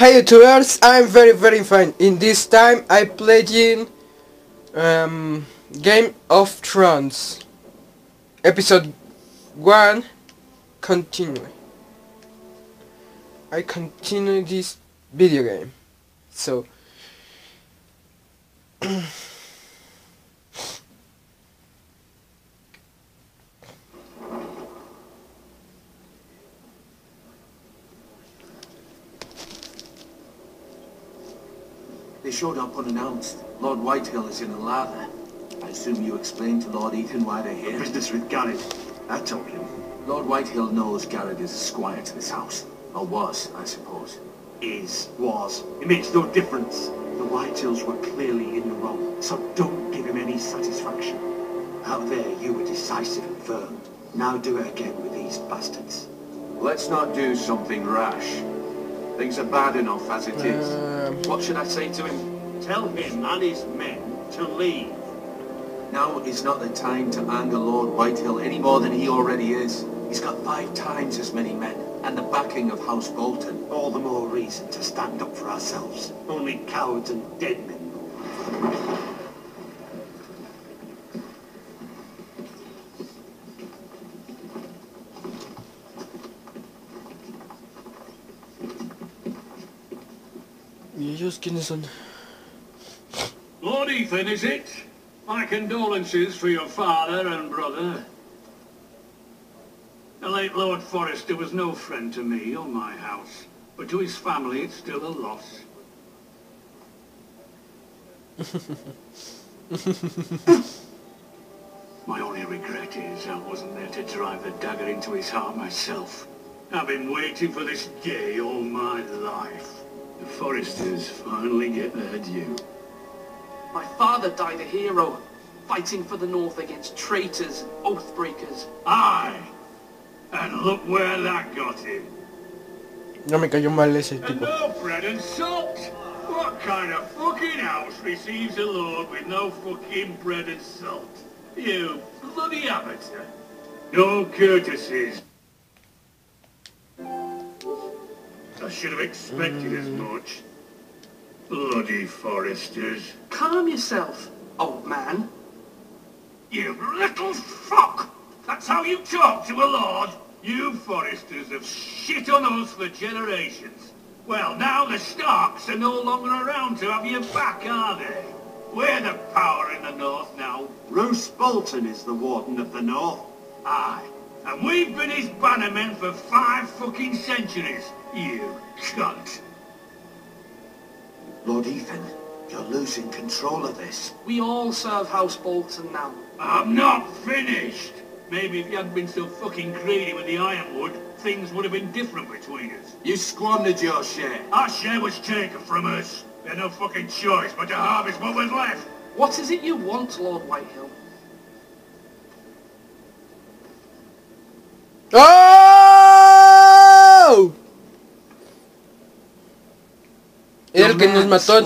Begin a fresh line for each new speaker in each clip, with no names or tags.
Hey YouTubers, I'm very fine. In this time I played in Game of Thrones episode 1. Continue. I continue this video game. So
They showed up unannounced. Lord Whitehill is in a lather. I assume you explained to Lord Ethan why they're here?
Business with Garrett. I told him.
Lord Whitehill knows Garrett is a squire to this house. Or was, I suppose.
Was. It makes no difference. The Whitehills were clearly in the wrong, so don't give him any satisfaction. Out there, you were decisive and firm. Now do it again with these bastards.
Let's not do something rash. Things are bad enough as it is. What should I say to him?
Tell him and his men to leave.
Now is not the time to anger Lord Whitehill any more than he already is. He's got 5 times as many men, and the backing of House Bolton.
All the more reason to stand up for ourselves. Only cowards and dead men.
¿Y ellos quiénes son?
Lord Ethan, is it? My condolences for your father and brother. The late Lord Forrester was no friend to me or my house, but to his family it's still a loss. My only regret is I wasn't there to drive the dagger into his heart myself. I've been waiting for this day all my life. The Forresters finally get their due.
My father died a hero, fighting for the North against traitors, oath-breakers.
Aye! And look where that got him.
No me cayó mal ese
And
tipo.
no bread and salt! What kind of fucking house receives a lord with no fucking bread and salt? You bloody amateur. No courtesies. I should have expected as much. Bloody Forresters.
Calm yourself, old man.
You little fuck! That's how you talk to a lord? You Forresters have shit on us for generations. Well, now the Starks are no longer around to have your back, are they? We're the power in the North now.
Roose Bolton is the Warden of the North.
Aye. And we've been his bannermen for 5 fucking centuries. You cunt.
Lord Ethan, you're losing control of this.
We all serve House Bolton now.
I'm not finished. Maybe if you hadn't been so fucking greedy with the ironwood, things would have been different between us.
You squandered your share.
Our share was taken from us. We had no fucking choice but to harvest what was left.
What is it you want, Lord Whitehill?
¡Oh! Era el que nos mató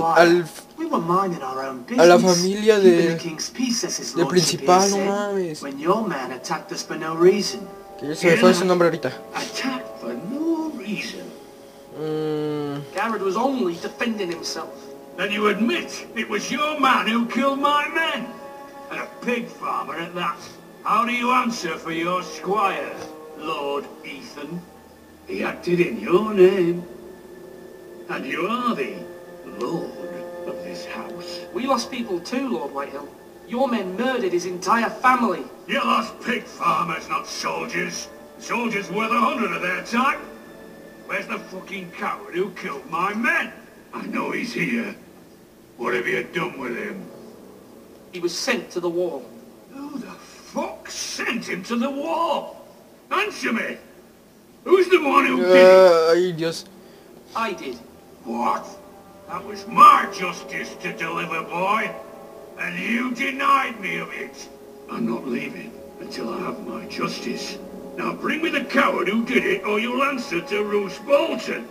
We were minding our own business.
a la familia
Keeping the King's peace, as his
de
lordship
principal,
here
no
said,
mames.
when your man attacked us for no reason.
Que se me fue su nombre ahorita.
Attacked for no reason.
Garrett was only defending himself.
Then you admit it was your man who killed my men. And a pig farmer at that. How do you answer for your squire, Lord Ethan? He acted in your name. And you are the lord of this house.
We lost people too, Lord Whitehill. Your men murdered his entire family.
You lost pig farmers, not soldiers. Soldiers worth 100 of their time. Where's the fucking coward who killed my men? I know he's here. What have you done with him?
He was sent to the wall.
Who the fuck sent him to the wall? Answer me! Who's the one who did it?
Ay, Dios.
I did.
What? That was my justice to deliver, boy. And you denied me of it. I'm not leaving until I have my justice. Now bring me the coward who did it, or you'll answer to Roose Bolton.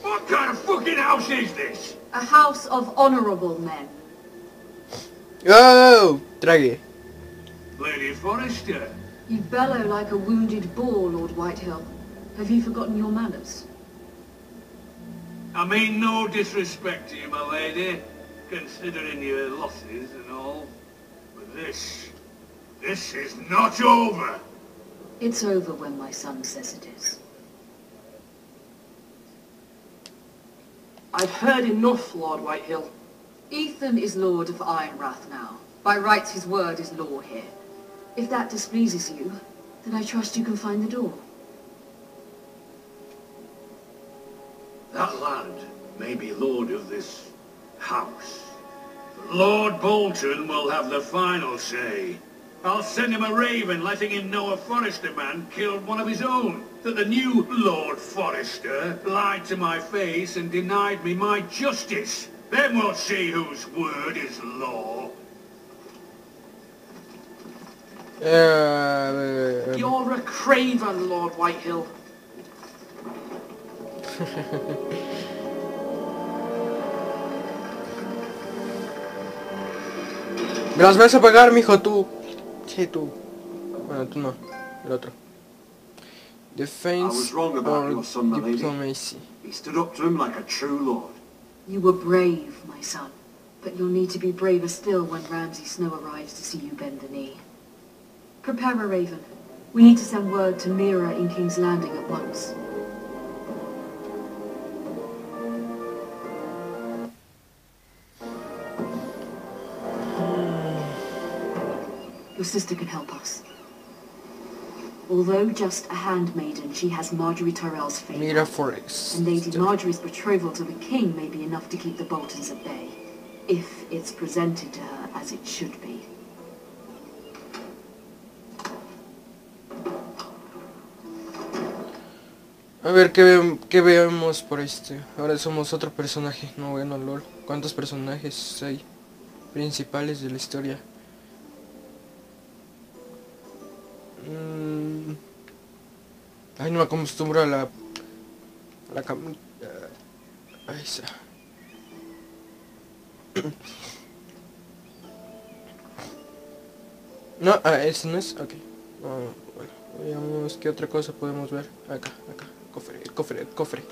What kind of fucking house is this?
A house of honourable men.
¡Oh! Trague.
Lady Forrester.
You bellow like a wounded boar, Lord Whitehill. Have you forgotten your manners?
I mean no disrespect to you, my lady, considering your losses and all. But this is not over.
It's over when my son says it is.
I've heard enough, Lord Whitehill.
Ethan is Lord of Ironrath now. By rights his word is law here. If that displeases you, then I trust you can find the door.
That lad may be lord of this house. But Lord Bolton will have the final say. I'll send him a raven letting him know a Forrester man killed one of his own. That the new Lord Forrester lied to my face and denied me my justice. Then we'll see whose word is law.
You're a craven, Lord Whitehill.
Me las vas a pagar, mijo, tú. Sí, tú. Bueno, tú no. El otro.
I
Defense
was wrong about
or
your son, my lady.
diplomacy.
He stood up to him like a true lord.
You were brave, my son. But you'll need to be braver still when Ramsay Snow arrives to see you bend the knee. Prepare a raven. We need to send word to Mira in King's Landing at once. Your sister can help us. Although just a handmaiden, she has Marjorie Tyrell's favour.
Mira Forest.
And Lady Marjorie's betrothal to the king may be enough to keep the Boltons at bay, if it's presented to her as it should be.
A ver, ¿qué vemos por este? Ahora somos otro personaje. No, bueno, lol. ¿Cuántos personajes hay principales de la historia? Ay, no me acostumbro a la camita. Ahí está. No, ese no es. Ok. Bueno, veamos qué otra cosa podemos ver. Acá. El cofre.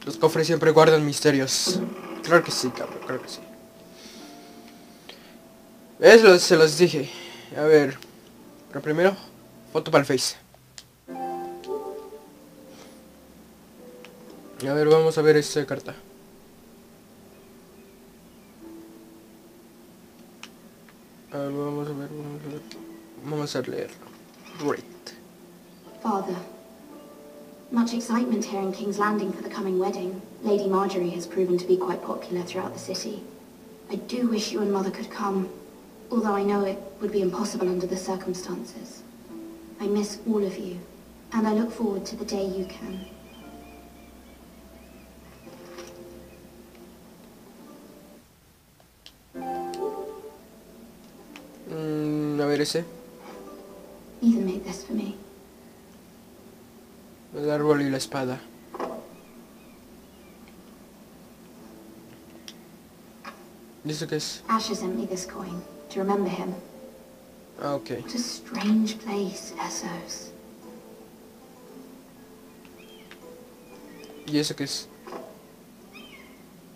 Los cofres siempre guardan misterios. Claro que sí, cabrón, claro que sí. Eso se los dije. A ver. Pero primero, foto para el Face. A ver, vamos a ver esta carta. A ver, vamos a ver. Vamos a leerlo. Great.
Father, much excitement here in King's Landing for the coming wedding. Lady Marjorie has proven to be quite popular throughout the city. I do wish you and Mother could come, although I know it would be impossible under the circumstances. I miss all of you, and I look forward to the day you can.
A ver ese.
Ethan made this for me.
El árbol y la espada. ¿Y esto qué es?
Asher sent me this coin to remember him.
Ah, ok.
What a strange place, Essos.
¿Y eso qué es?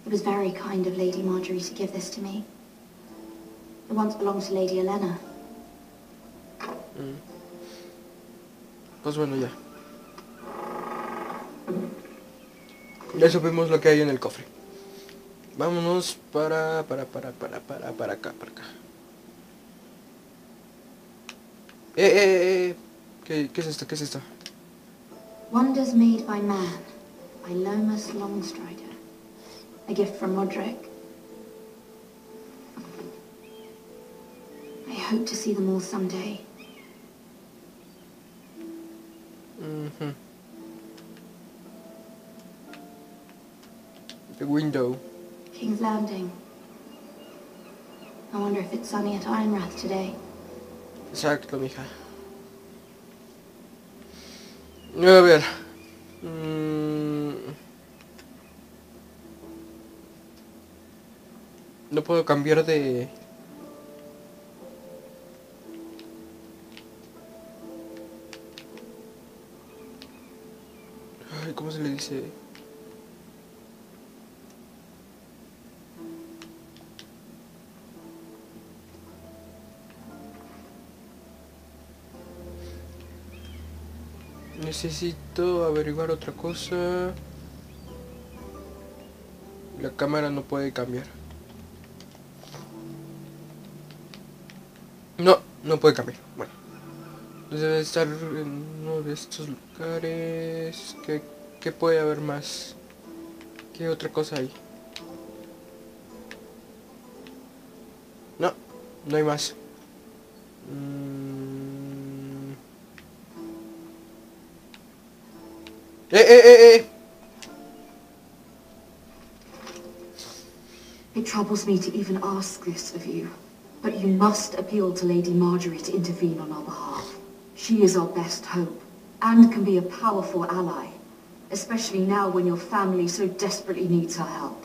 It was very kind of Lady Marjorie to give this to me. It once belonged to Lady Elena.
Pues bueno, ya. Ya supimos lo que hay en el cofre. Vámonos para acá. ¿Qué es esto? ¿Qué es esto?
Wonders Made by Man, by Lomas Longstrider. A gift from Roderick. I hope to see them all someday.
The window.
King's Landing. I wonder if it's sunny at Ironrath today.
Exacto, mija. A ver. No puedo cambiar de... Ay, ¿cómo se le dice? Necesito averiguar otra cosa. La cámara no puede cambiar. No, no puede cambiar. Bueno, debe estar en uno de estos lugares. ¿Qué puede haber más? ¿Qué otra cosa hay? No, no hay más. ¡Eh!
It troubles me to even ask this of you, but you must appeal to Lady Marjorie to intervene on our behalf. She is our best hope, and can be a powerful ally, especially now when your family so desperately needs her help.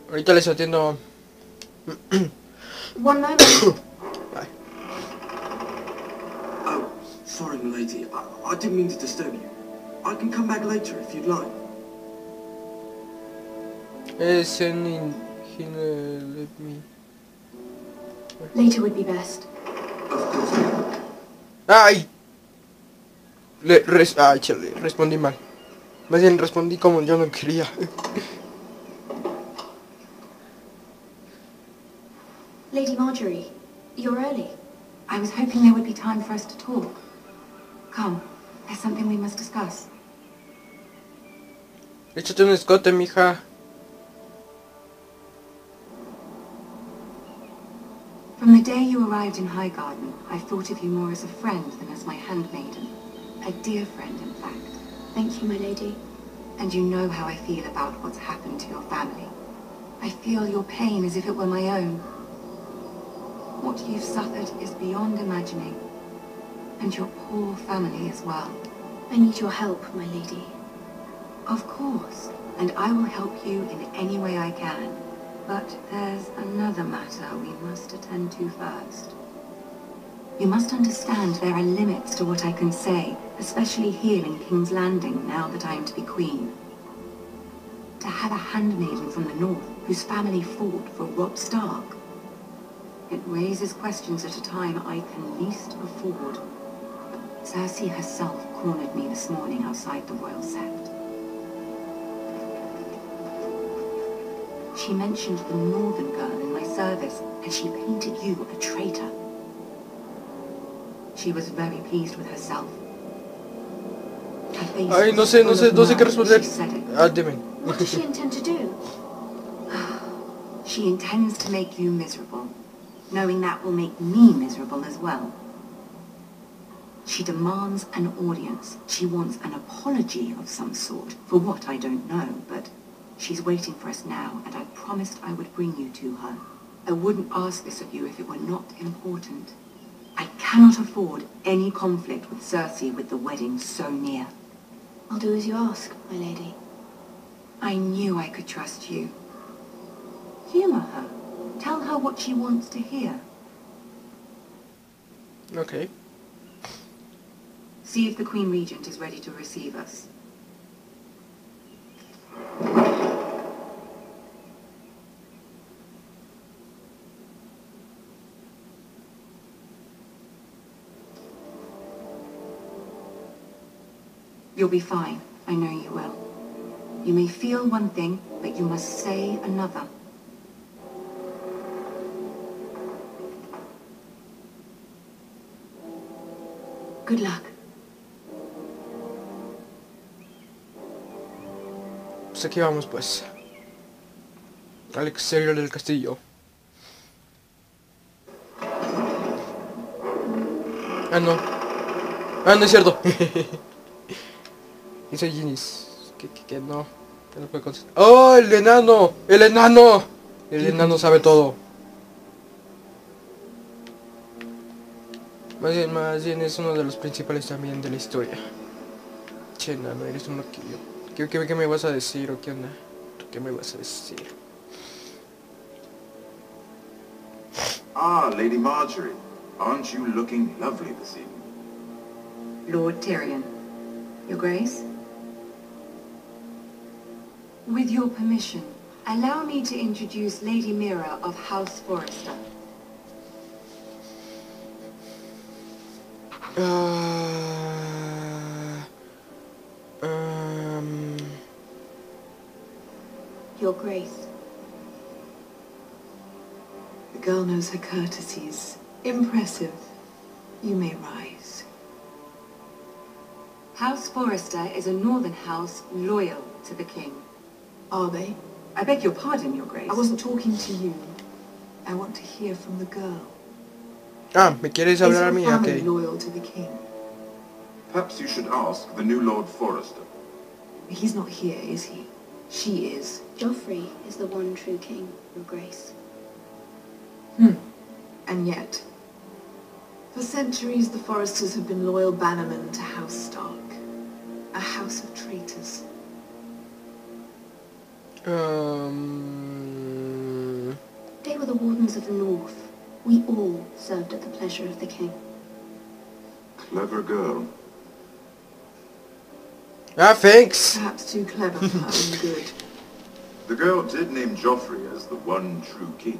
Ahorita les atiendo.
One moment.
Bye.
Oh, sorry, milady. I didn't mean to disturb you. I can come back later if you'd like.
Let me.
Later would be best.
Of course.
¡Ay! Ay, chale, respondí mal. Más bien respondí como yo no quería.
Lady Marjorie, you're early.
I was hoping there would be time for us to talk. Come, there's something we must discuss.
Échate un escote, mija.
From the day you arrived in Highgarden, I thought of you more as a friend than as my handmaiden. A dear friend, in fact.
Thank you, my lady.
And you know how I feel about what's happened to your family. I feel your pain as if it were my own. What you've suffered is beyond imagining. And your poor family as well.
I need your help, my lady.
Of course, and I will help you in any way I can. But there's another matter we must attend to first. You must understand there are limits to what I can say, especially here in King's Landing, now that I am to be queen. To have a handmaiden from the north, whose family fought for Robb Stark. It raises questions at a time I can least afford. Cersei herself cornered me this morning outside the Royal Sept. She mentioned the northern girl in my service, and she painted you a traitor. She was very pleased with herself. Her face
Ay, no
was
sé
full of
qué
mirth
responder.
as she said it.
Ah, dime.
What does she intend to do?
She intends to make you miserable, knowing that will make me miserable as well. She demands an audience. She wants an apology of some sort, for what I don't know, but she's waiting for us now, and I promised I would bring you to her. I wouldn't ask this of you if it were not important. I cannot afford any conflict with Cersei with the wedding so near.
I'll do as you ask, my lady.
I knew I could trust you. Humor her. Tell her what she wants to hear.
Okay.
See if the Queen Regent is ready to receive us. You'll be fine. I know you will. You may feel one thing, but you must say another. Good luck.
Pues aquí vamos, pues. Al exterior del castillo. Ah, no. Ah, no es cierto. Y soy Ginis. Que no. Que no puede contestar. ¡Oh, el enano! ¡El enano! El enano sabe todo. Más bien es uno de los principales también de la historia. Che, enano, eres un loquillo. ¿Qué me vas a decir o qué onda? ¿Qué me vas a decir?
Ah, Lady Marjorie. Aren't you looking lovely this evening?
Lord Tyrion. Your Grace? With your permission, allow me to introduce Lady Mira of House Forrester.
Your Grace.
The girl knows her courtesies. Impressive. You may rise. House Forrester is a northern house loyal to the king.
Are they?
I beg your pardon, Your Grace.
I wasn't talking to you. I want to hear from the girl.
Ah, ¿me quieres hablar a
Is
mí?
her family
Ok.
loyal to the king?
Perhaps you should ask the new Lord Forrester.
He's not here, is he? She is.
Joffrey is the one true king, Your Grace.
And yet, for centuries the Forresters have been loyal bannermen to House Stark. A house of traitors.
They were the Wardens of the North. We all served at the pleasure of the king.
Clever girl.
Ah, thanks.
Perhaps too clever for her own good.
The girl did name Joffrey as the one true king.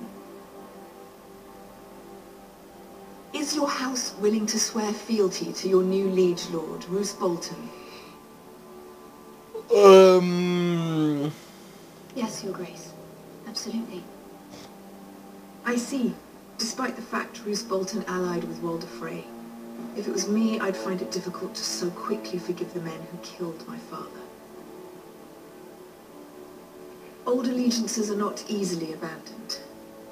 Is your house willing to swear fealty to your new liege lord, Roose Bolton?
Yes, Your Grace. Absolutely.
I see. Despite the fact Roose Bolton allied with Walder Frey. If it was me, I'd find it difficult to so quickly forgive the men who killed my father. Old allegiances are not easily abandoned.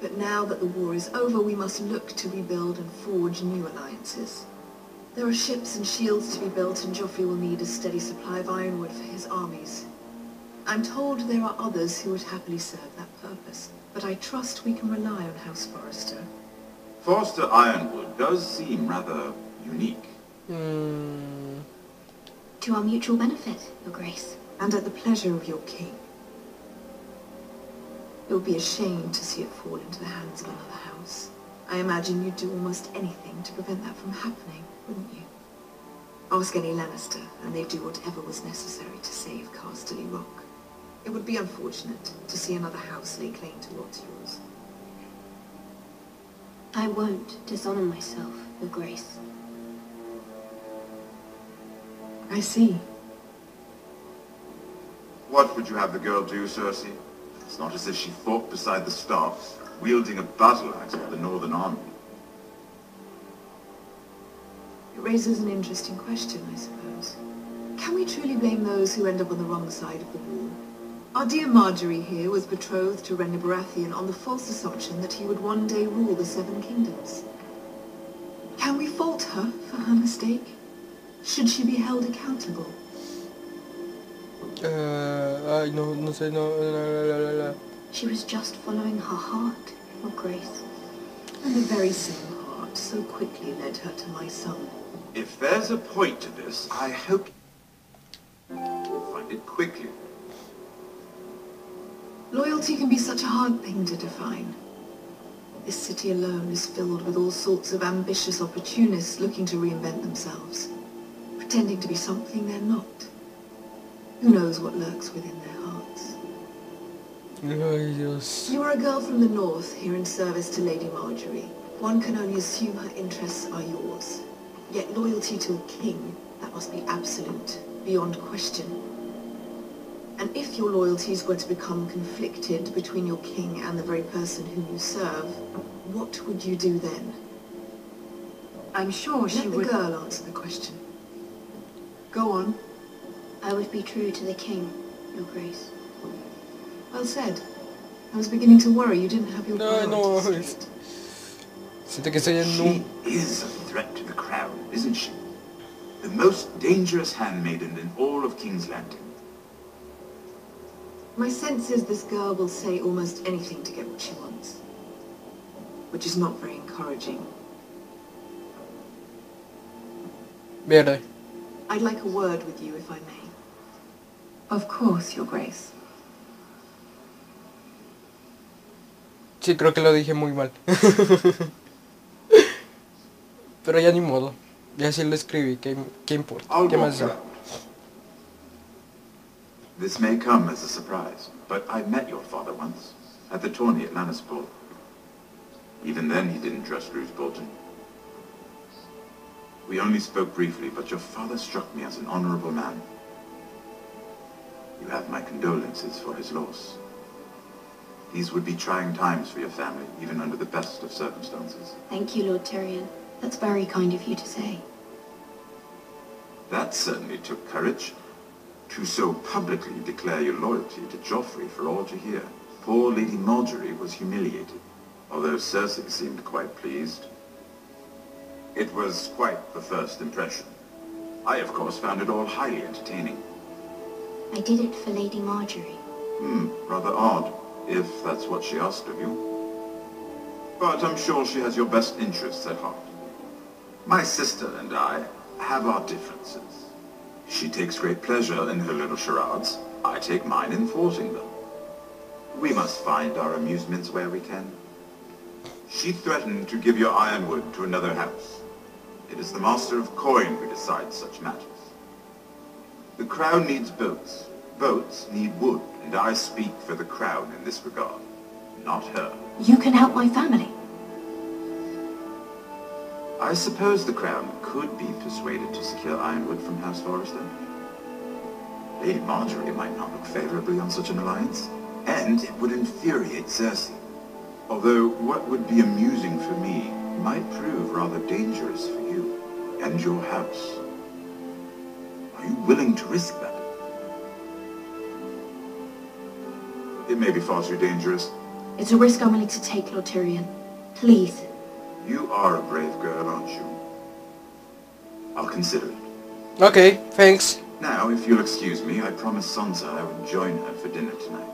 But now that the war is over, we must look to rebuild and forge new alliances. There are ships and shields to be built, and Joffrey will need a steady supply of ironwood for his armies. I'm told there are others who would happily serve that purpose, but I trust we can rely on House Forrester.
Forster Ironwood does seem rather unique.
To our mutual benefit, Your Grace.
And at the pleasure of your king. It would be a shame to see it fall into the hands of another house. I imagine you'd do almost anything to prevent that from happening, wouldn't you? Ask any Lannister, and they'd do whatever was necessary to save Casterly Rock. It would be unfortunate to see another house lay claim to what's yours.
I won't dishonor myself, Your Grace.
I see.
What would you have the girl do, Cersei? It's not as if she fought beside the Starks, wielding a battle axe for the Northern Army.
It raises an interesting question, I suppose. Can we truly blame those who end up on the wrong side of the war? Our dear Marjorie here was betrothed to Renly Baratheon on the false assumption that he would one day rule the Seven Kingdoms. Can we fault her for her mistake? Should she be held accountable?
Ay, no sé, no.
She was just following her heart, Your Grace.
And the very same heart so quickly led her to my son.
If there's a point to this, I hope you'll find it quickly.
Loyalty can be such a hard thing to define. This city alone is filled with all sorts of ambitious opportunists looking to reinvent themselves, pretending to be something they're not. Who knows what lurks within their hearts?
Ay, Dios.
You are a girl from the north, here in service to Lady Marjorie. One can only assume her interests are yours. Yet loyalty to a king, that must be absolute, beyond question. And if your loyalties were to become conflicted between your king and the very person whom you serve, what would you do then?
I'm sure she
Let the
would...
girl answer the question. Go on.
I would be true to the king, Your Grace.
Well said. I was beginning to worry you didn't have your
No,
priorities straight.
siento que estoy en
She
un...
is a threat to the crown, isn't she? The most dangerous handmaiden in all of King's Landing.
My sense is this girl will say almost anything to get what she wants. Which is not very encouraging.
Mierda.
I'd like a word with you, if I may.
Of course, Your Grace.
Sí, creo que lo dije muy mal. Pero ya ni modo. Ya sí lo escribí, ¿qué importa?
I'll
¿Qué
walk
más
you
da?
out. This may come as a surprise, but I met your father once, at the tourney at Lannisport. Even then he didn't trust Roose Bolton. We only spoke briefly, but your father struck me as an honorable man. You have my condolences for his loss. These would be trying times for your family, even under the best of circumstances.
Thank you, Lord Tyrion. That's very kind of you to say.
That certainly took courage. To so publicly declare your loyalty to Joffrey for all to hear. Poor Lady Marjorie was humiliated, although Cersei seemed quite pleased. It was quite the first impression. I, of course, found it all highly entertaining.
I did it for Lady Marjorie.
Rather odd, if that's what she asked of you. But I'm sure she has your best interests at heart. My sister and I have our differences. She takes great pleasure in her little charades. I take mine in thwarting them. We must find our amusements where we can. She threatened to give your ironwood to another house. It is the Master of Coin who decides such matters. The crown needs boats. Boats need wood, and I speak for the crown in this regard, not her.
You can help my family.
I suppose the crown could be persuaded to secure ironwood from House Forrester. Lady Marjorie might not look favorably on such an alliance, and it would infuriate Cersei. Although what would be amusing for me might prove rather dangerous for you and your house. Are you willing to risk that? It may be far too dangerous.
It's a risk I'm willing to take, Lord Tyrion. Please.
You are a brave girl, aren't you? I'll consider it.
Okay, thanks.
Now, if you'll excuse me, I promised Sansa I would join her for dinner tonight.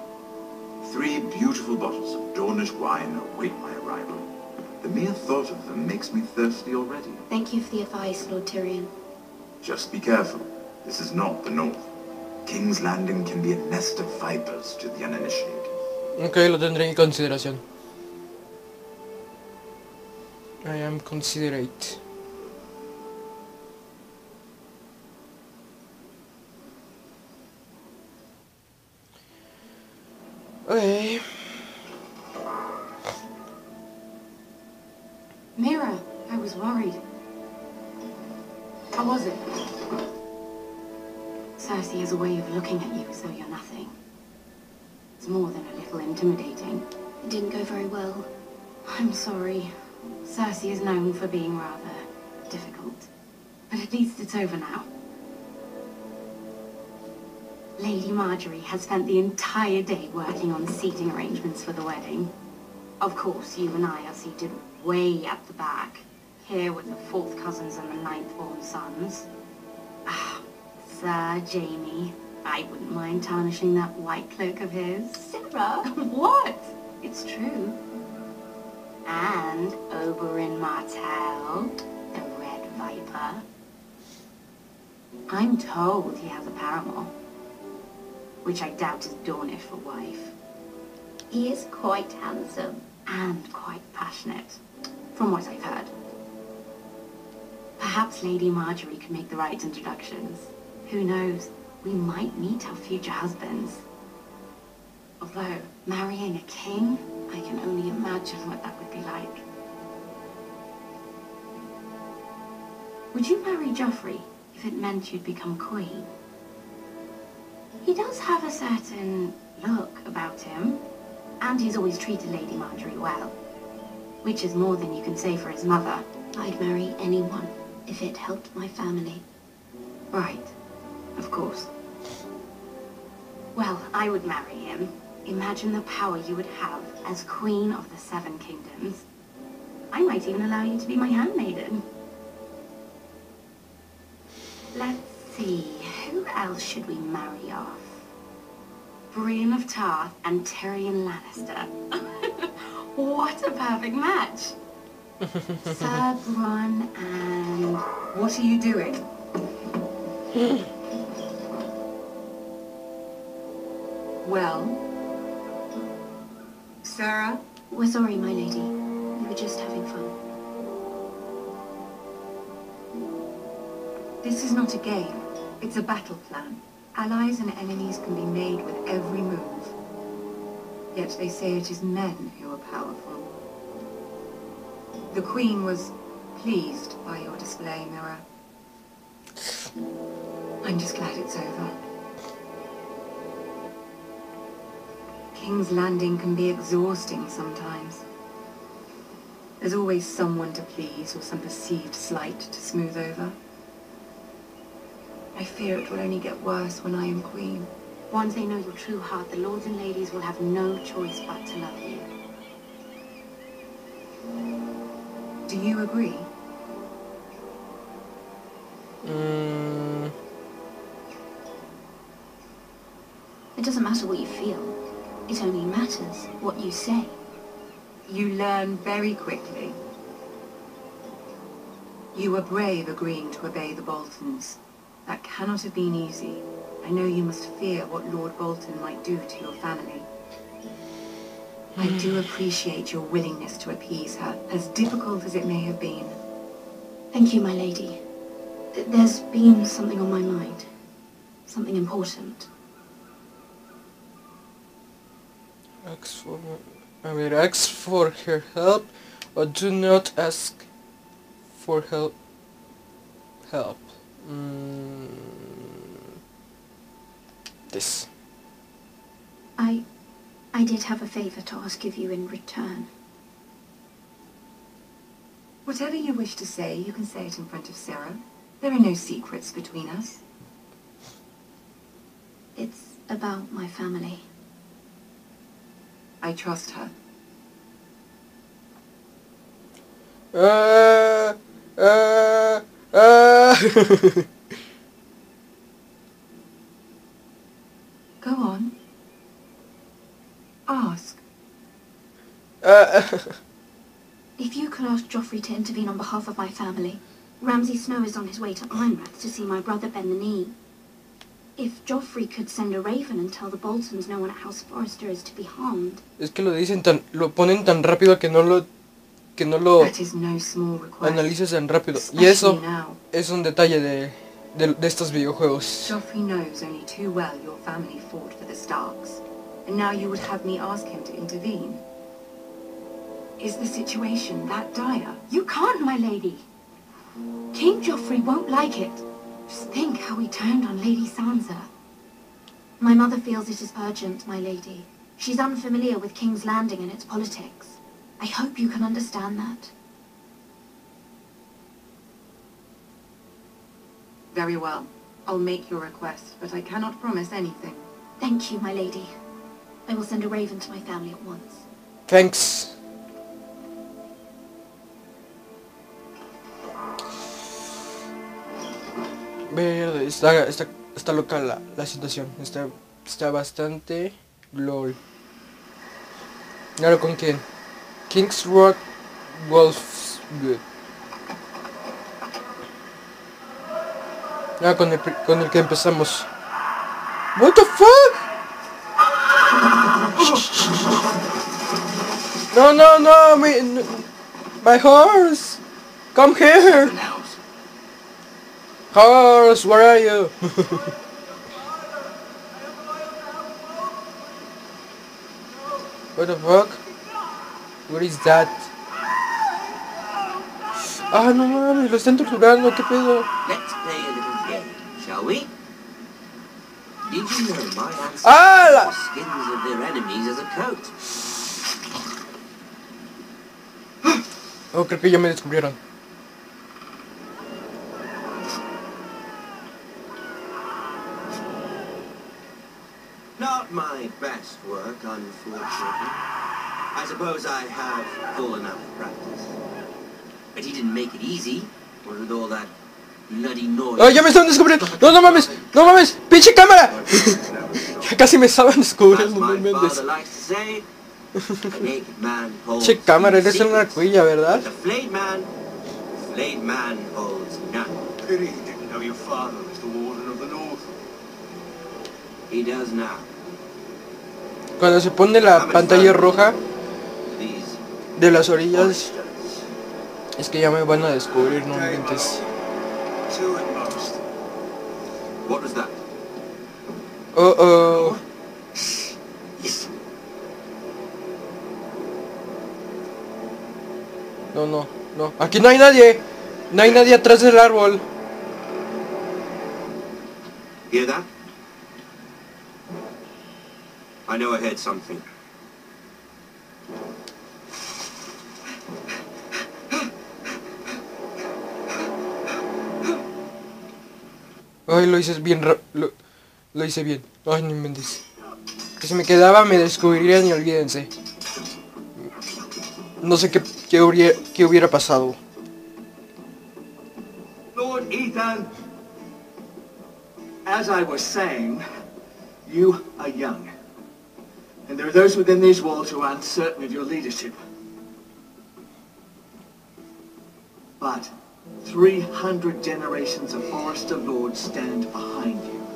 3 beautiful bottles of Dornish wine await my arrival. The mere thought of them makes me thirsty already.
Thank you for the advice, Lord Tyrion.
Just be careful. This is not the North. King's Landing can be a nest of vipers to the uninitiated.
Ok, lo tendré en consideración. I am considerate. Okay.
Mira, I was worried. How was it? Cersei has a way of looking at you as though you're nothing. It's more than a little intimidating.
It didn't go very well.
I'm sorry. Cersei is known for being rather difficult. But at least it's over now. Lady Marjorie has spent the entire day working on seating arrangements for the wedding. Of course, you and I are seated way at the back, here with the 4th cousins and the 9th-born sons. Ah, Sir Jaime, I wouldn't mind tarnishing that white cloak of his.
Sarah!
What? It's true. And Oberyn Martell, the Red Viper. I'm told he has a paramour, which I doubt is Dornish for wife.
He is quite handsome.
And quite passionate, from what I've heard. Perhaps Lady Marjorie can make the right introductions. Who knows, we might meet our future husbands. Although, marrying a king, I can only imagine what that would be like. Would you marry Joffrey if it meant you'd become queen? He does have a certain look about him, and he's always treated Lady Marjorie well, which is more than you can say for his mother.
I'd marry anyone if it helped my family.
Right, of course. Well, I would marry him. Imagine the power you would have as Queen of the 7 Kingdoms. I might even allow you to be my handmaiden. Let's see, who else should we marry off? Brienne of Tarth and Tyrion Lannister. What a perfect match! Sir Bronn and... What are you doing? Well? Sarah?
We're sorry, my lady. We were just having fun.
This is not a game. It's a battle plan. Allies and enemies can be made with every move. Yet they say it is men who are powerful. The Queen was pleased by your display, Mira. I'm just glad it's over. King's Landing can be exhausting sometimes. There's always someone to please or some perceived slight to smooth over. I fear it will only get worse when I am Queen.
Once they know your true heart, the lords and ladies will have no choice but to love you.
Do you agree?
It doesn't matter what you feel. It only matters what you say.
You learn very quickly. You were brave agreeing to obey the Boltons. That cannot have been easy. I know you must fear what Lord Bolton might do to your family. I do appreciate your willingness to appease her, as difficult as it may have been.
Thank you, my lady. There's been something on my mind. Something important.
Ask for her help, or do not ask for help. This.
I did have a favor to ask of you in return.
Whatever you wish to say, you can say it in front of Sarah. There are no secrets between us.
It's about my family.
I trust her. Go on. Ask.
If you could ask Joffrey to intervene on behalf of my family. Ramsay Snow is on his way to Ironrath to see my brother bend the knee. If Joffrey could send a raven and tell the Boltons no one at House Forrester is to be harmed.
Es que lo ponen tan rápido que no lo
That is no small request.
analices tan rápido.
Especially
Y eso
now.
es un detalle de estos videojuegos.
Joffrey knows only too well your family fought for the Starks. And now you would have me ask him to intervene. Is the situation that dire?
You can't, my lady. King Joffrey won't like it. Just think how he turned on Lady Sansa. My mother feels it is urgent, my lady. She's unfamiliar with King's Landing and its politics. I hope you can understand that.
Very well. I'll make your request, but I cannot promise anything.
Thank you, my lady. I will send a raven to my family at once.
Thanks. Verde, está loca la situación. Está bastante lol. ¿Ahora con quién? King's Road Wolfswood. Ah, con el que empezamos. What the fuck? No, my horse. Come here. Horse, where are you? What the fuck? What is that? Ah, no mames, lo están torturando, ¿qué pedo?
Let's play a little game, shall we? Did you know my ancestors
¡Ah!
wore skins of their enemies as a coat?
Oh, creo que ya me descubrieron.
Not my best work, unfortunately. I suppose I have fallen out of practice. But he didn't make it easy, what with all that bloody noise.
¡Oh, ya me estaban descubriendo! ¡No mames! ¡No mames! ¡Pinche cámara! Ya casi me estaban descubriendo, no me
father likes to say, a naked man holds
Che cámara, eres
secrets,
una cuilla, ¿verdad?
but a flayed man holds none.
Pity you didn't know your father was the Warden of the North.
He does now.
Cuando se pone la pantalla roja
These
de las orillas, es que ya me van a descubrir, no inventes.
Two at most.
What was that?
Oh.
Listen.
No. Aquí no hay nadie. No hay nadie atrás del árbol.
Hear that? I know I heard something.
Ay, lo hice bien. Lo hice bien. Ay, no inventes. Que si me quedaba me descubrirían y olvídense. No sé qué hubiera pasado.
Lord Ethan, as I was saying, you are young. And there are those within these walls who are uncertain of your leadership. But 300 generations of Forester Lords stand behind you.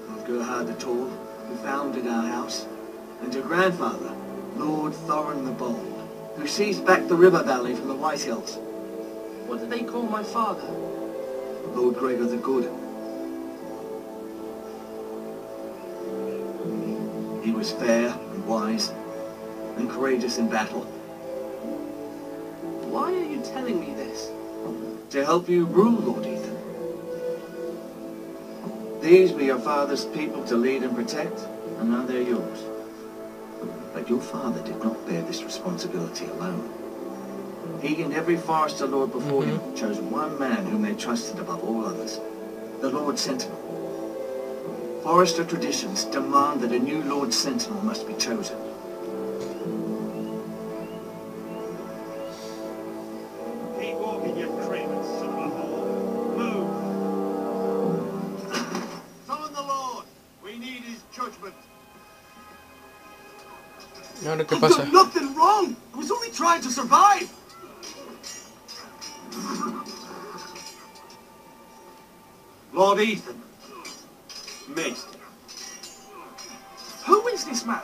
Lord Gerhard the Tall, who founded our house, and your grandfather, Lord Thorin the Bold, who seized back the river valley from the White Hills.
What did they call my father?
Lord Gregor the Good. He was fair and wise, and courageous in battle.
Why are you telling me this?
To help you rule, Lord Ethan. These were your father's people to lead and protect, and now they're yours. But your father did not bear this responsibility alone. He and every Forester Lord before him chose one man whom they trusted above all others, the Lord Sentinel. Forester traditions demand that a new Lord Sentinel must be chosen.
Keep walking, you craven son of a whore. Move! Summon the Lord! We need his judgment.
¿Y ahora qué
I've
pasa?
done nothing wrong! I was only trying to survive!
Lord Ethan. Missed.
Who is this man?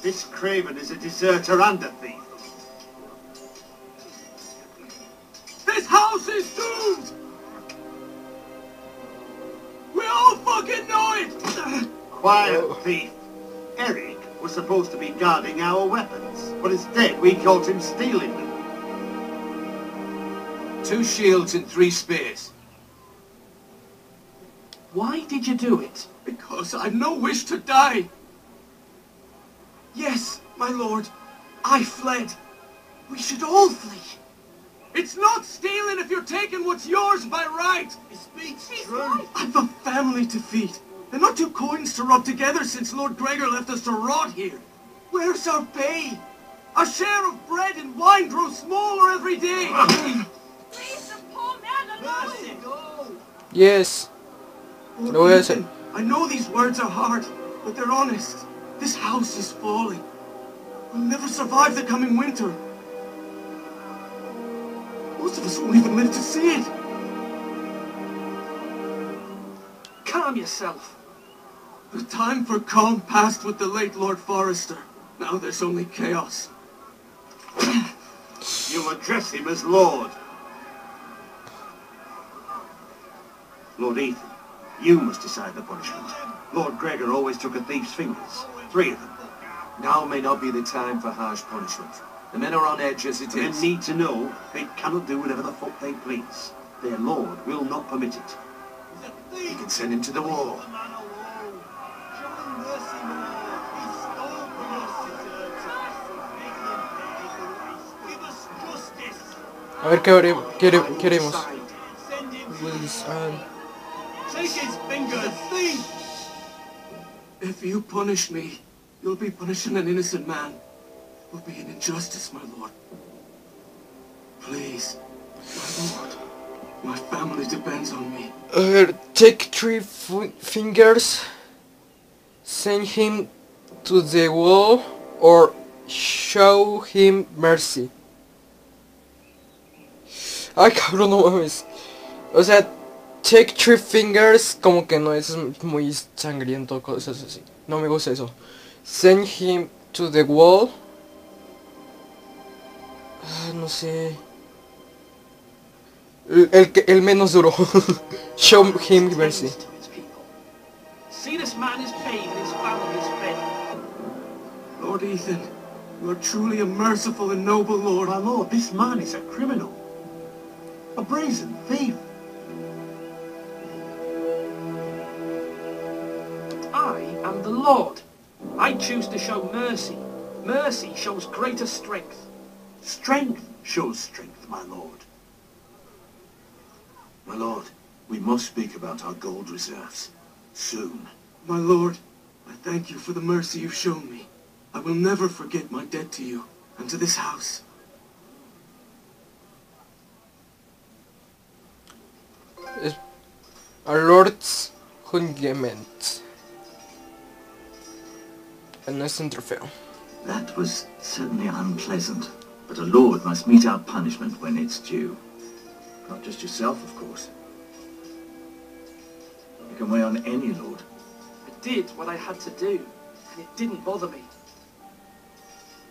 This craven is a deserter and a thief.
This house is doomed! We all fucking know it!
Quiet, thief. Eric was supposed to be guarding our weapons, but instead we caught him stealing them.
2 shields and 3 spears.
Why did you do it?
Because I've no wish to die. Yes, my lord, I fled. We should all flee. It's not stealing if you're taking what's yours by right.
He speaks true.
I've a family to feed, and not 2 coins to rub together since Lord Gregor left us to rot here. Where's our pay? Our share of bread and wine grows smaller every day.
Leave the poor man alone!
Yes.
Lord
Lo voy a hacer.
Ethan, I know these words are hard, but they're honest. This house is falling. We'll never survive the coming winter. Most of us won't even live to see it.
Calm yourself.
The time for calm passed with the late Lord Forester. Now there's only chaos.
You address him as Lord. Lord Ethan, you must decide the punishment. Lord Gregor always took a thief's fingers. 3 of them.
Now may not be the time for harsh punishment. The men are on edge as it
Men
is.
need to know they cannot do whatever the fuck they please. Their Lord will not permit it.
You can send him to the wall.
A ver qué haremos.
Take his fingers, thief!
If you punish me, you'll be punishing an innocent man. It will be an injustice, my lord. Please, my lord. My family depends on me.
Take 3 fingers, send him to the wall, or show him mercy. Ay, cabrón, no mames. O sea, take 3 fingers, como que no, eso es muy sangriento, cosas así. No me gusta eso. Send him to the wall. No sé. El menos duro. Show him mercy.
See, this man is paid and his family is fed.
Lord Ethan, you are truly a merciful and noble lord.
My lord, this man is a criminal. A brazen thief.
I am the Lord. I choose to show mercy. Mercy shows greater strength.
Strength shows strength, my lord. My lord, we must speak about our gold reserves. Soon.
My lord, I thank you for the mercy you've shown me. I will never forget my debt to you and to this house.
Our Lord's Jungement. No es un trofeo.
That was certainly unpleasant, but a lord must meet our punishment when it's due. Not just yourself, of course. You can weigh on any lord.
I did what I had to do, and it didn't bother me.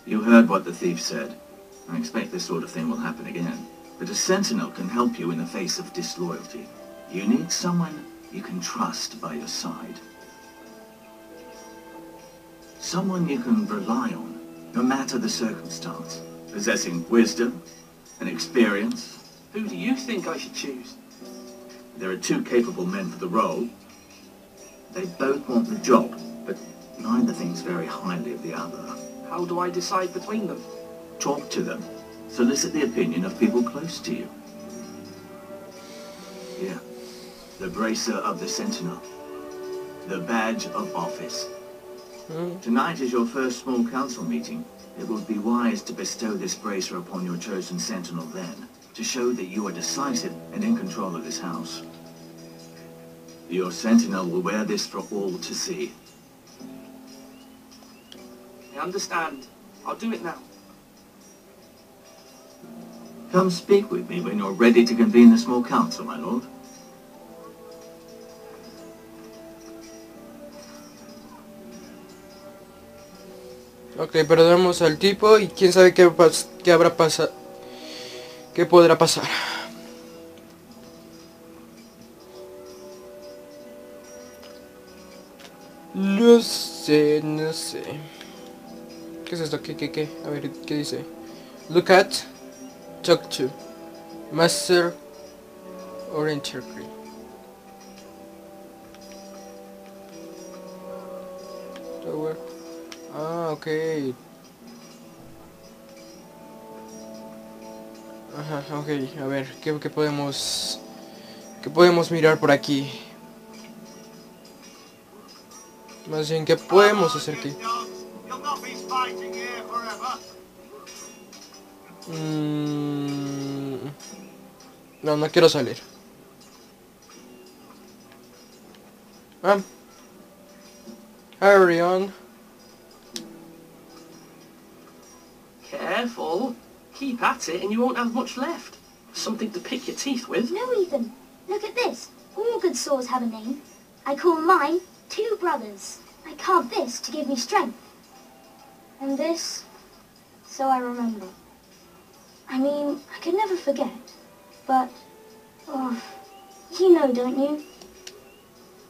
You heard what the thief said. I expect this sort of thing will happen again. But a sentinel can help you in the face of disloyalty. You need someone you can trust by your side. Someone you can rely on, no matter the circumstance. Possessing wisdom and experience.
Who do you think I should choose?
There are two capable men for the role. They both want the job, but neither thinks very highly of the other.
How do I decide between them?
Talk to them. Solicit the opinion of people close to you. Here. The bracer of the sentinel. The badge of office. Tonight is your first small council meeting. It would be wise to bestow this bracer upon your chosen sentinel then, to show that you are decisive and in control of this house. Your sentinel will wear this for all to see.
I understand. I'll do it now.
Come speak with me when you're ready to convene the small council, my lord.
Ok, perdonamos al tipo y quién sabe qué habrá pasado. ¿Qué podrá pasar? No sé, no sé. ¿Qué es esto? ¿Qué? A ver, ¿qué dice? Look at, talk to, master or interpret. Tower. Ah, ok. Ajá, ok. A ver, ¿qué podemos mirar por aquí? Más bien, ¿qué podemos hacer aquí? No, no quiero salir. Hurry on.
Careful. Keep at it and you won't have much left. Something to pick your teeth with.
No, Ethan. Look at this. All good swords have a name. I call mine Two Brothers. I carved this to give me strength. And this, so I remember. I mean, I could never forget. But, oh, you know, don't you?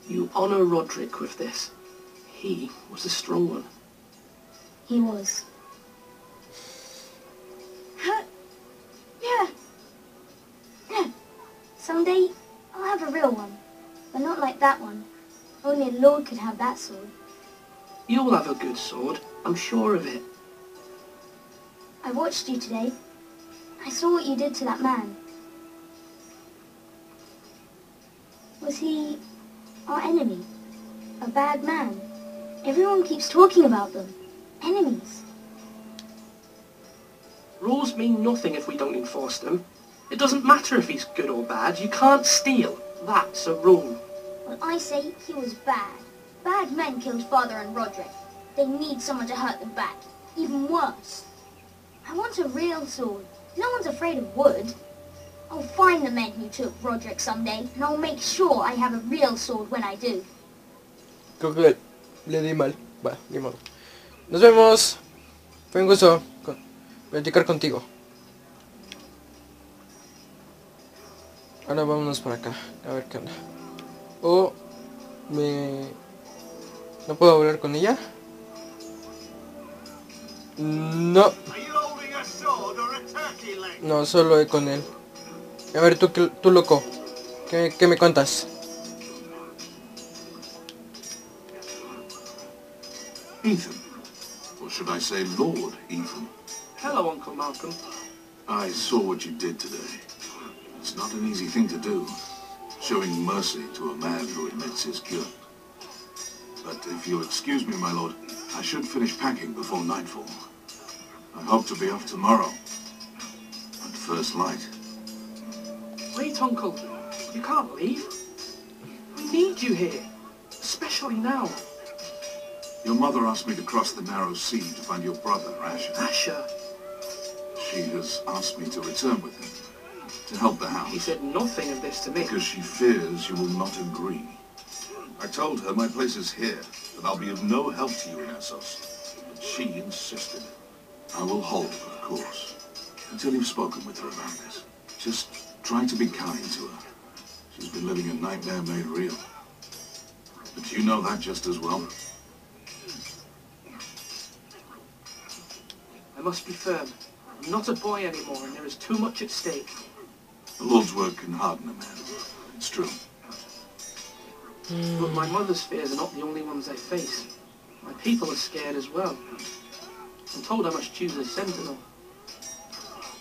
You honor Roderick with this. He was a strong one.
He was. Yeah. Someday, I'll have a real one. But not like that one. Only a lord could have that sword.
You'll have a good sword. I'm sure of it.
I watched you today. I saw what you did to that man. Was he our enemy? A bad man? Everyone keeps talking about them. Enemies.
Rules mean nothing if we don't enforce them. It doesn't matter if he's good or bad. You can't steal. That's a rule.
Well, I say he was bad. Bad men killed Father and Roderick. They need someone to hurt them back. Even worse. I want a real sword. No one's afraid of wood. I'll find the men who took Roderick someday, and I'll make sure I have a real sword when I do.
Creo que le di mal. Va, ni modo. Nos vemos. Fue un gusto platicar contigo. Ahora vámonos para acá. A ver qué onda. O ¿no puedo hablar con ella? No. No, solo con él. A ver, tú loco. ¿Qué me cuentas?
Ethan. Or should I say Lord Ethan?
Hello, Uncle Malcolm.
I saw what you did today. It's not an easy thing to do, showing mercy to a man who admits his guilt. But if you'll excuse me, my lord, I should finish packing before nightfall. I hope to be off tomorrow, at first light.
Wait, Uncle. You can't leave. We need you here, especially now.
Your mother asked me to cross the narrow sea to find your brother, Asher.
Asher?
She has asked me to return with him, to help the house.
He said nothing of this to me.
Because she fears you will not agree. I told her my place is here, that I'll be of no help to you in Essos. But she insisted. I will hold, of course, until you've spoken with her about this. Just try to be kind to her. She's been living a nightmare made real. But you know that just as well.
I must be firm. I'm not a boy anymore, and there is too much at stake.
The Lord's work can harden a man. It's true.
But my mother's fears are not the only ones I face. My people are scared as well. I'm told I must choose a sentinel.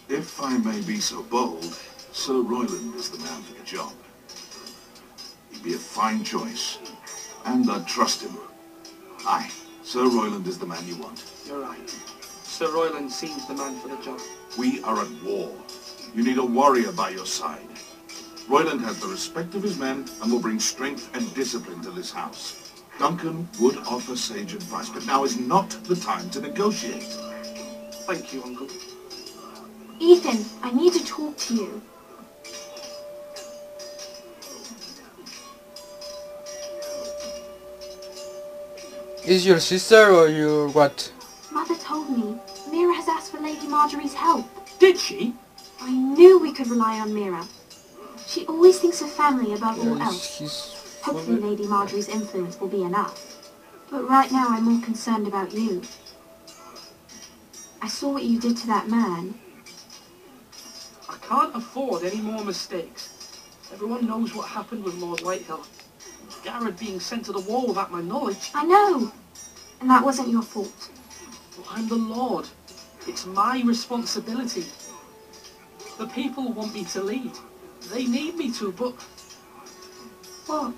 If I may be so bold, Sir Royland is the man for the job. He'd be a fine choice, and I'd trust him. Aye, Sir Royland is the man you want.
You're right. Sir Royland seems the man for the job.
We are at war. You need a warrior by your side. Royland has the respect of his men and will bring strength and discipline to this house. Duncan would offer sage advice, but now is not the time to negotiate.
Thank you, Uncle.
Ethan, I need to talk to you.
Is your sister or your what?
Mother told me Mira has asked for Lady Marjorie's help.
Did she?
I knew we could rely on Mira. She always thinks of family above all else. Hopefully Lady Marjorie's influence will be enough. But right now I'm more concerned about you. I saw what you did to that man.
I can't afford any more mistakes. Everyone knows what happened with Lord Whitehill. Garrett being sent to the wall without my knowledge.
I know. And that wasn't your fault.
Well, I'm the Lord. It's my responsibility. The people want me to lead. They need me to, but...
What?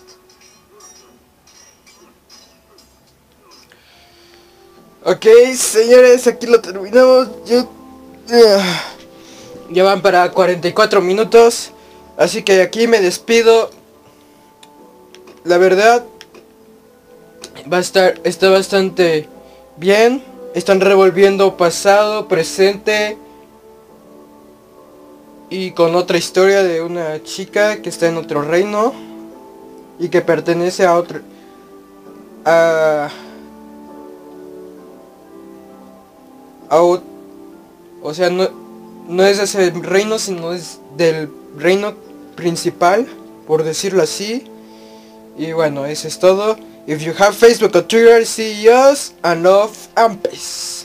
Ok, señores, aquí lo terminamos. Ya van para 44 minutos. Así que aquí me despido. La verdad está bastante bien. Están revolviendo pasado, presente y con otra historia de una chica que está en otro reino y que pertenece a otro o sea, no es de ese reino, sino es del reino principal, por decirlo así. Y bueno, eso es todo. If you have Facebook or Twitter, see us and love and peace.